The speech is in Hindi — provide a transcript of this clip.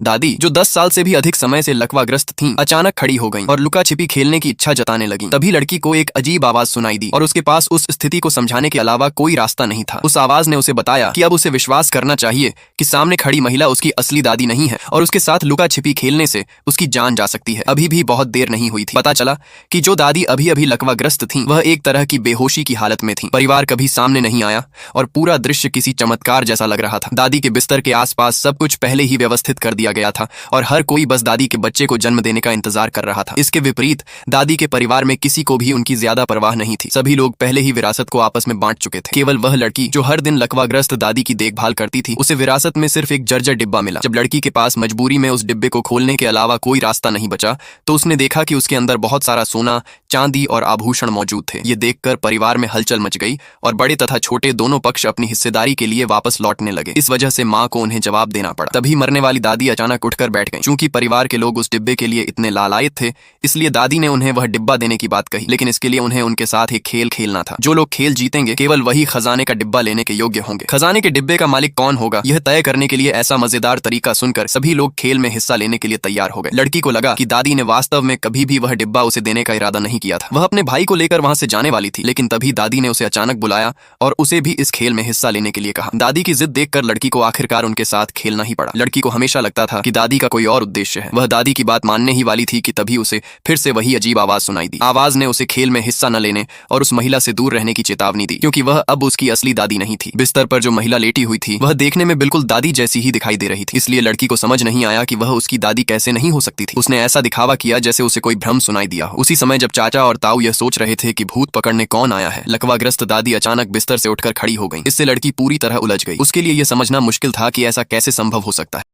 दादी, जो 10 साल से भी अधिक समय से लकवाग्रस्त थीं, अचानक खड़ी हो गईं और लुका छिपी खेलने की इच्छा जताने लगीं। तभी लड़की को एक अजीब आवाज सुनाई दी और उसके पास उस स्थिति को समझाने के अलावा कोई रास्ता नहीं था। उस आवाज ने उसे बताया कि अब उसे विश्वास करना चाहिए कि सामने खड़ी महिला उसकी असली दादी नहीं है और उसके साथ लुका छिपी खेलने से उसकी जान जा सकती है। अभी भी बहुत देर नहीं हुई थी। पता चला कि जो दादी अभी अभी लकवाग्रस्त थीं, वह एक तरह की बेहोशी की हालत में थीं। परिवार कभी सामने नहीं आया और पूरा दृश्य किसी चमत्कार जैसा लग रहा था। दादी के बिस्तर के आसपास सब कुछ पहले ही व्यवस्थित कर दिया गया था और हर कोई बस दादी के बच्चे को जन्म देने का इंतजार कर रहा था। इसके विपरीत दादी के परिवार में किसी को भी उनकी ज्यादा परवाह नहीं थी। सभी लोग पहले ही विरासत को आपस में बांट चुके थे। केवल वह लड़की जो हर दिन लकवाग्रस्त दादी की देखभाल करती थी, उसे विरासत में सिर्फ एक जर्जर डिब्बा मिला। जब लड़की के पास मजबूरी में उस डिब्बे को खोलने के अलावा कोई रास्ता नहीं बचा, तो उसने देखा कि उसके अंदर बहुत सारा सोना, चांदी और आभूषण मौजूद थे। ये देखकर परिवार में हलचल मच गई और बड़े तथा छोटे दोनों पक्ष अपनी हिस्सेदारी के लिए वापस लौटने लगे। इस वजह से माँ को उन्हें जवाब देना पड़ा। तभी मरने वाली दादी अचानक उठकर बैठ गईं। चूंकि परिवार के लोग उस डिब्बे के लिए इतने लालायित थे, इसलिए दादी ने उन्हें वह डिब्बा देने की बात कही। लेकिन इसके लिए उन्हें उनके साथ एक खेल खेलना था। जो लोग खेल जीतेंगे, केवल वही खजाने का डिब्बा लेने के योग्य होंगे। खजाने के डिब्बे का मालिक कौन होगा, यह तय करने के लिए ऐसा मजेदार तरीका सुनकर सभी लोग खेल में हिस्सा लेने के लिए तैयार हो गए। लड़की को लगा कि दादी ने वास्तव में कभी भी वह डिब्बा उसे देने का इरादा नहीं किया था। वह अपने भाई को लेकर वहां से जाने वाली थी, लेकिन तभी दादी ने उसे अचानक बुलाया और उसे भी इस खेल में हिस्सा लेने के लिए कहा। दादी की जिद देखकर लड़की को आखिरकार उनके साथ खेलना ही पड़ा। लड़की को हमेशा लगता था कि दादी का कोई और उद्देश्य है। वह दादी की बात मानने ही वाली थी कि तभी उसे फिर से वही अजीब आवाज सुनाई दी। आवाज ने उसे खेल में हिस्सा न लेने और उस महिला से दूर रहने की चेतावनी दी, क्योंकि वह अब उसकी असली दादी नहीं थी। बिस्तर पर जो महिला लेटी हुई थी, वह देखने में बिल्कुल दादी जैसी ही दिखाई दे रही थी। इसलिए लड़की को समझ नहीं आया कि वह उसकी दादी कैसे नहीं हो सकती थी। उसने ऐसा दिखावा किया जैसे उसे कोई भ्रम सुनाई दिया हो। उसी समय जब चाचा और ताऊ यह सोच रहे थे कि भूत पकड़ने कौन आया है, लकवाग्रस्त दादी अचानक बिस्तर से उठकर खड़ी हो गई। इससे लड़की पूरी तरह उलझ गई। उसके लिए यह समझना मुश्किल था कि ऐसा कैसे संभव हो सकता है।